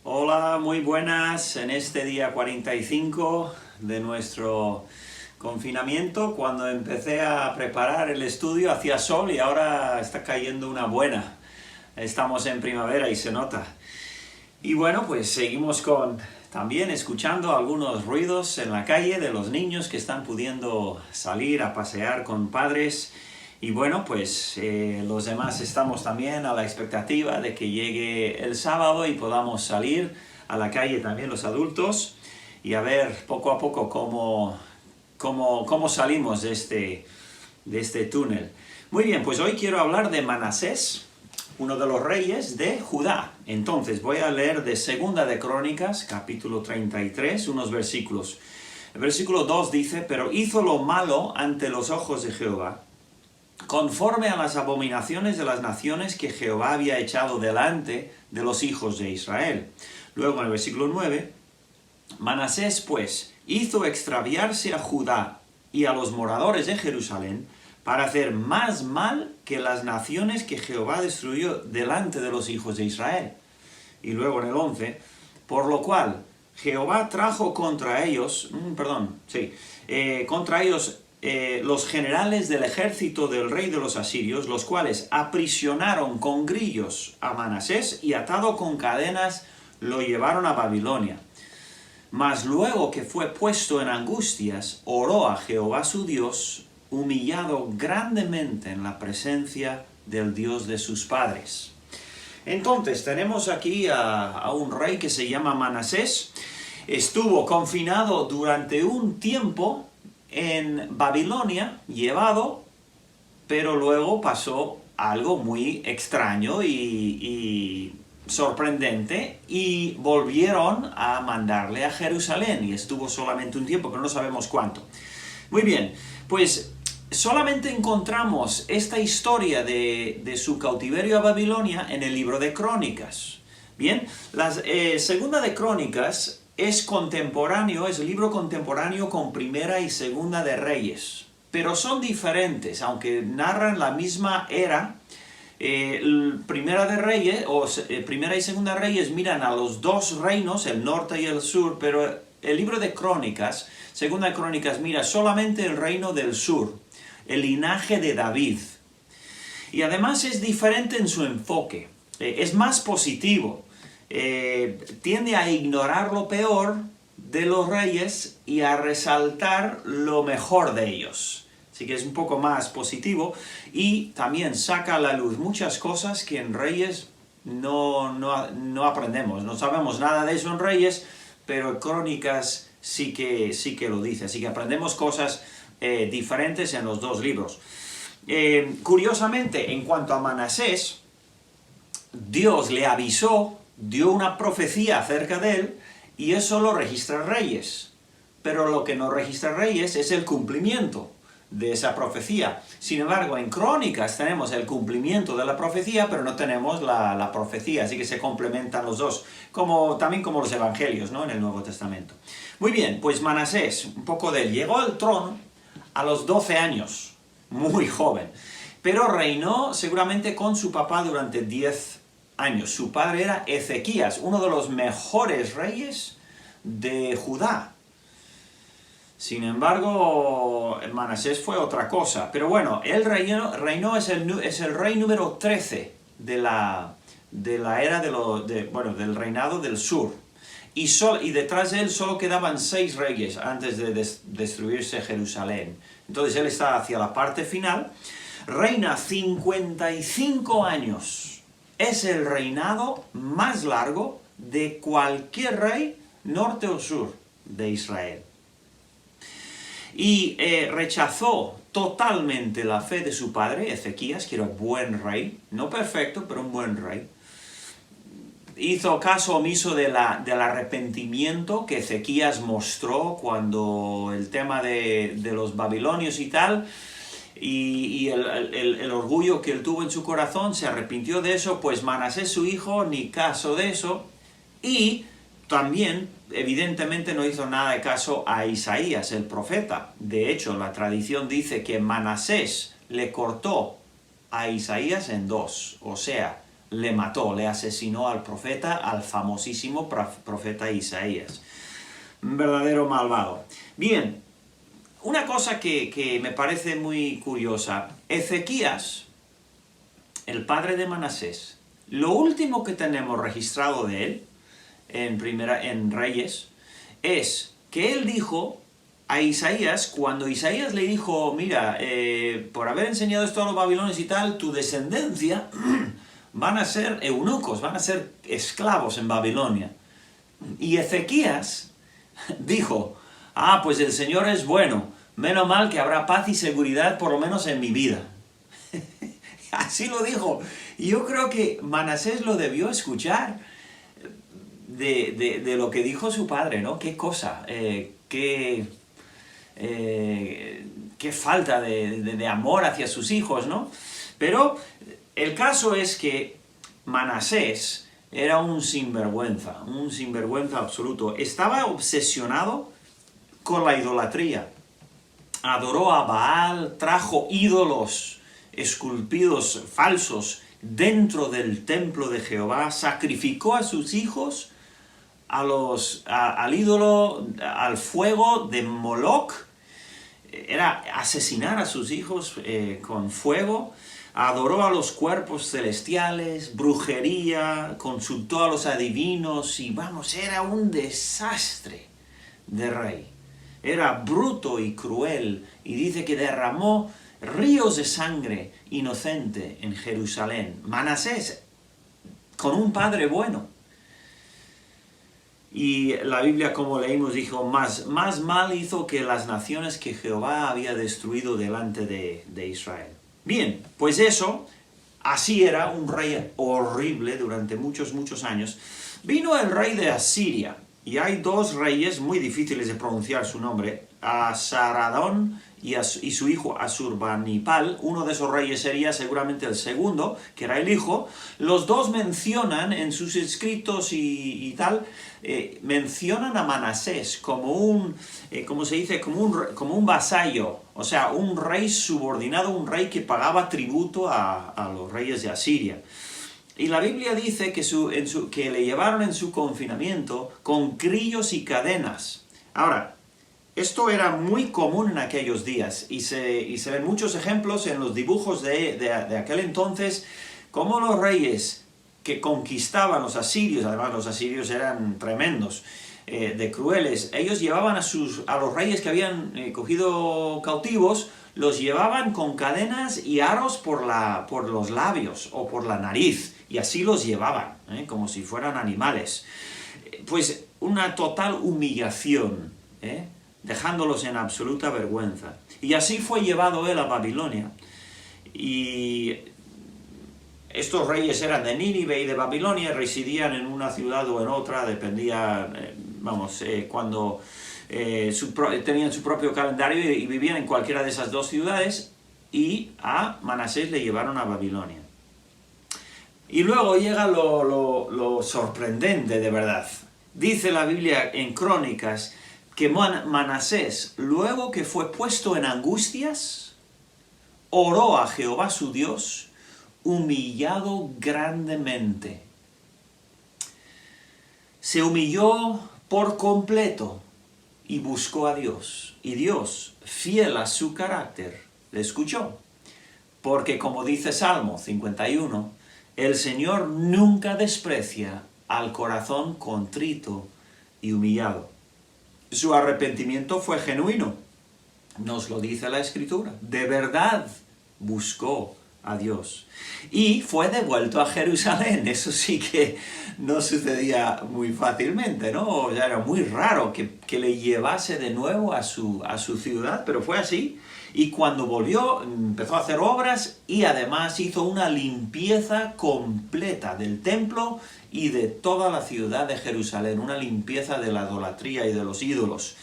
Hola, muy buenas en este día 45 de nuestro confinamiento. Cuando empecé a preparar el estudio hacía sol y ahora está cayendo una buena. Estamos en primavera y se nota. Y bueno, pues seguimos también escuchando algunos ruidos en la calle de los niños que están pudiendo salir a pasear con padres. Y bueno, pues los demás estamos también a la expectativa de que llegue el sábado y podamos salir a la calle también los adultos y a ver poco a poco cómo salimos de este túnel. Muy bien, pues hoy quiero hablar de Manasés, uno de los reyes de Judá. Entonces voy a leer de Segunda de Crónicas, capítulo 33, unos versículos. El versículo 2 dice: «Pero hizo lo malo ante los ojos de Jehová, conforme a las abominaciones de las naciones que Jehová había echado delante de los hijos de Israel». Luego en el versículo 9, «Manasés, pues, hizo extraviarse a Judá y a los moradores de Jerusalén, para hacer más mal que las naciones que Jehová destruyó delante de los hijos de Israel». Y luego en el 11, «Por lo cual Jehová trajo contra ellos, los generales del ejército del rey de los asirios, los cuales aprisionaron con grillos a Manasés y atado con cadenas lo llevaron a Babilonia. Mas luego que fue puesto en angustias, oró a Jehová su Dios, humillado grandemente en la presencia del Dios de sus padres». Entonces tenemos aquí a un rey que se llama Manasés. Estuvo confinado durante un tiempo en Babilonia, llevado, pero luego pasó algo muy extraño y sorprendente, y volvieron a mandarle a Jerusalén, y estuvo solamente un tiempo, pero no sabemos cuánto. Muy bien, pues solamente encontramos esta historia de su cautiverio a Babilonia en el libro de Crónicas. Bien, Segunda de Crónicas es contemporáneo, es libro contemporáneo con Primera y Segunda de Reyes, pero son diferentes, aunque narran la misma era. Primera y Segunda de Reyes miran a los dos reinos, el norte y el sur, pero el libro de Crónicas, Segunda de Crónicas, mira solamente el reino del sur, el linaje de David. Y además es diferente en su enfoque, es más positivo. Tiende a ignorar lo peor de los reyes y a resaltar lo mejor de ellos. Así que es un poco más positivo, y también saca a la luz muchas cosas que en Reyes no aprendemos. No sabemos nada de eso en Reyes, pero en Crónicas sí que lo dice. Así que aprendemos cosas diferentes en los dos libros. Curiosamente, en cuanto a Manasés, Dios le avisó, dio una profecía acerca de él, y eso lo registra Reyes. Pero lo que no registra Reyes es el cumplimiento de esa profecía. Sin embargo, en Crónicas tenemos el cumplimiento de la profecía, pero no tenemos la profecía, así que se complementan los dos, también como los evangelios, ¿no?, en el Nuevo Testamento. Muy bien, pues Manasés, un poco de él, llegó al trono a los 12 años, muy joven, pero reinó seguramente con su papá durante 10 años. Su padre era Ezequías, uno de los mejores reyes de Judá. Sin embargo, Manasés fue otra cosa. Pero bueno, él reinó es el rey número 13 de la era del reinado del sur. Y detrás de él solo quedaban 6 reyes antes de destruirse Jerusalén. Entonces él está hacia la parte final. Reina 55 años. Es el reinado más largo de cualquier rey, norte o sur, de Israel. Y rechazó totalmente la fe de su padre, Ezequías, que era un buen rey, no perfecto, pero un buen rey. Hizo caso omiso del arrepentimiento que Ezequías mostró cuando el tema de los babilonios y tal, y el orgullo que él tuvo en su corazón, se arrepintió de eso. Pues Manasés, su hijo, ni caso de eso, y también, evidentemente, no hizo nada de caso a Isaías, el profeta. De hecho, la tradición dice que Manasés le cortó a Isaías en 2, o sea, le mató, le asesinó al profeta, al famosísimo profeta Isaías. Un verdadero malvado. Bien, una cosa que me parece muy curiosa. Ezequías, el padre de Manasés, lo último que tenemos registrado de él, en Reyes, es que él dijo a Isaías, cuando Isaías le dijo, mira, por haber enseñado esto a los babilonios y tal, tu descendencia van a ser eunucos, van a ser esclavos en Babilonia. Y Ezequías dijo, pues el Señor es bueno, menos mal que habrá paz y seguridad por lo menos en mi vida. Así lo dijo. Y yo creo que Manasés lo debió escuchar de lo que dijo su padre, ¿no? Qué cosa, qué falta de amor hacia sus hijos, ¿no? Pero el caso es que Manasés era un sinvergüenza absoluto. Estaba obsesionado con la idolatría. Adoró a Baal, trajo ídolos esculpidos falsos dentro del templo de Jehová, sacrificó a sus hijos al ídolo, al fuego de Moloch. Era asesinar a sus hijos con fuego. Adoró a los cuerpos celestiales, brujería, consultó a los adivinos y era un desastre de rey. Era bruto y cruel y dice que derramó ríos de sangre inocente en Jerusalén. Manasés, con un padre bueno. Y la Biblia, como leímos, dijo, más mal hizo que las naciones que Jehová había destruido delante de Israel. Bien, pues eso, así era un rey horrible durante muchos años. Vino el rey de Asiria, y hay dos reyes muy difíciles de pronunciar su nombre, Asaradón y su hijo Asurbanipal. Uno de esos reyes sería seguramente el segundo, que era el hijo. Los dos mencionan en sus escritos y tal, mencionan a Manasés como un, ¿cómo se dice? Como un vasallo, o sea, un rey subordinado, un rey que pagaba tributo a los reyes de Asiria. Y la Biblia dice que le llevaron en su confinamiento con grillos y cadenas. Ahora, esto era muy común en aquellos días y se ven muchos ejemplos en los dibujos de aquel entonces, como los reyes que conquistaban los asirios, además los asirios eran tremendos, de crueles, ellos llevaban a los reyes que habían cogido cautivos, los llevaban con cadenas y aros por los labios o por la nariz, y así los llevaban, como si fueran animales. Pues una total humillación, dejándolos en absoluta vergüenza. Y así fue llevado él a Babilonia. Y estos reyes eran de Nínive y de Babilonia, residían en una ciudad o en otra, dependía, cuando tenían su propio calendario y vivían en cualquiera de esas dos ciudades, y a Manasés le llevaron a Babilonia. Y luego llega lo sorprendente de verdad. Dice la Biblia en Crónicas que Manasés, luego que fue puesto en angustias, oró a Jehová su Dios, humillado grandemente. Se humilló por completo y buscó a Dios. Y Dios, fiel a su carácter, le escuchó. Porque como dice Salmo 51, el Señor nunca desprecia al corazón contrito y humillado. Su arrepentimiento fue genuino. Nos lo dice la Escritura. De verdad buscó a Dios. Y fue devuelto a Jerusalén. Eso sí que no sucedía muy fácilmente, ¿no? O sea, era muy raro que le llevase de nuevo a su ciudad, pero fue así. Y cuando volvió, empezó a hacer obras y además hizo una limpieza completa del templo y de toda la ciudad de Jerusalén, una limpieza de la idolatría y de los ídolos.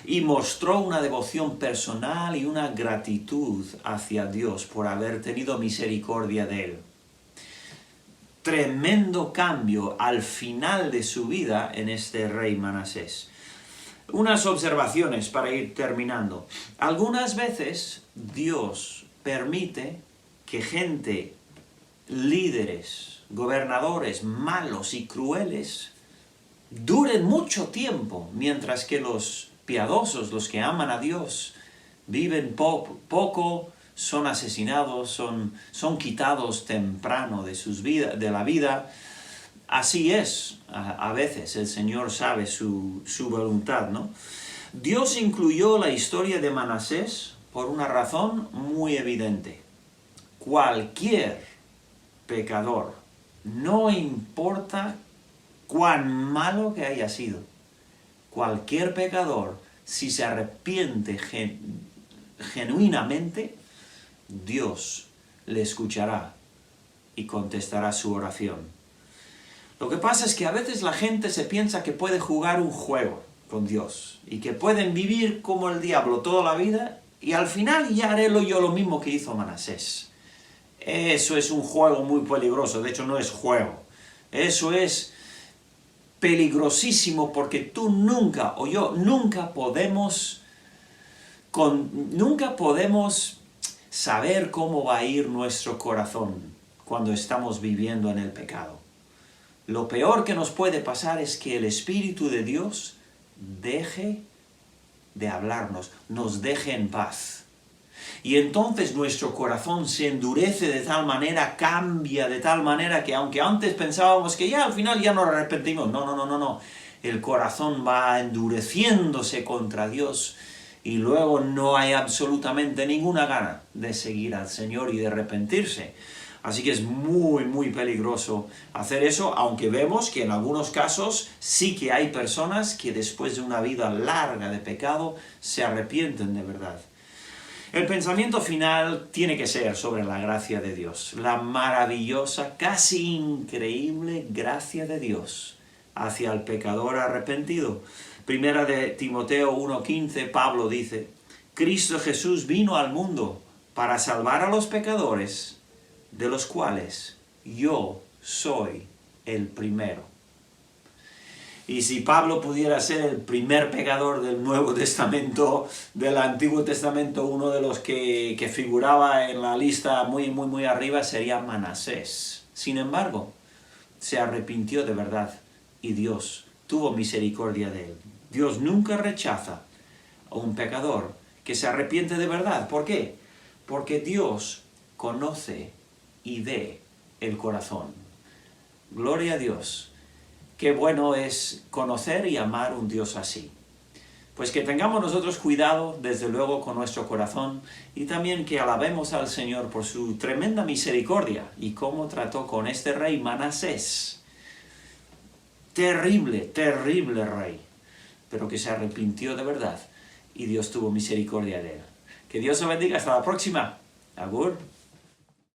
Y mostró una devoción personal y una gratitud hacia Dios por haber tenido misericordia de él. Tremendo cambio al final de su vida en este rey Manasés. Unas observaciones para ir terminando. Algunas veces Dios permite que gente líderes, gobernadores malos y crueles duren mucho tiempo, mientras que los piadosos, los que aman a Dios, viven poco, son asesinados, son quitados temprano de la vida. Así es, a veces el Señor sabe su voluntad, ¿no? Dios incluyó la historia de Manasés por una razón muy evidente. Cualquier pecador, no importa cuán malo que haya sido, cualquier pecador, si se arrepiente genuinamente, Dios le escuchará y contestará su oración. Lo que pasa es que a veces la gente se piensa que puede jugar un juego con Dios y que pueden vivir como el diablo toda la vida y al final ya haré yo lo mismo que hizo Manasés. Eso es un juego muy peligroso, de hecho no es juego. Eso es peligrosísimo porque tú nunca, o yo, nunca podemos saber cómo va a ir nuestro corazón cuando estamos viviendo en el pecado. Lo peor que nos puede pasar es que el Espíritu de Dios deje de hablarnos, nos deje en paz. Y entonces nuestro corazón se endurece de tal manera, cambia de tal manera que aunque antes pensábamos que ya al final ya nos arrepentimos, no. El corazón va endureciéndose contra Dios y luego no hay absolutamente ninguna gana de seguir al Señor y de arrepentirse. Así que es muy, muy peligroso hacer eso, aunque vemos que en algunos casos sí que hay personas que después de una vida larga de pecado se arrepienten de verdad. El pensamiento final tiene que ser sobre la gracia de Dios, la maravillosa, casi increíble gracia de Dios hacia el pecador arrepentido. Primera de Timoteo 1:15, Pablo dice, Cristo Jesús vino al mundo para salvar a los pecadores, de los cuales yo soy el primero. Y si Pablo pudiera ser el primer pecador del Nuevo Testamento, del Antiguo Testamento, uno de los que figuraba en la lista muy arriba sería Manasés. Sin embargo, se arrepintió de verdad y Dios tuvo misericordia de él. Dios nunca rechaza a un pecador que se arrepiente de verdad. ¿Por qué? Porque Dios conoce y ve el corazón. Gloria a Dios. Qué bueno es conocer y amar un Dios así. Pues que tengamos nosotros cuidado, desde luego, con nuestro corazón y también que alabemos al Señor por su tremenda misericordia y cómo trató con este rey Manasés. Terrible, terrible rey, pero que se arrepintió de verdad y Dios tuvo misericordia de él. Que Dios os bendiga. Hasta la próxima. Agur.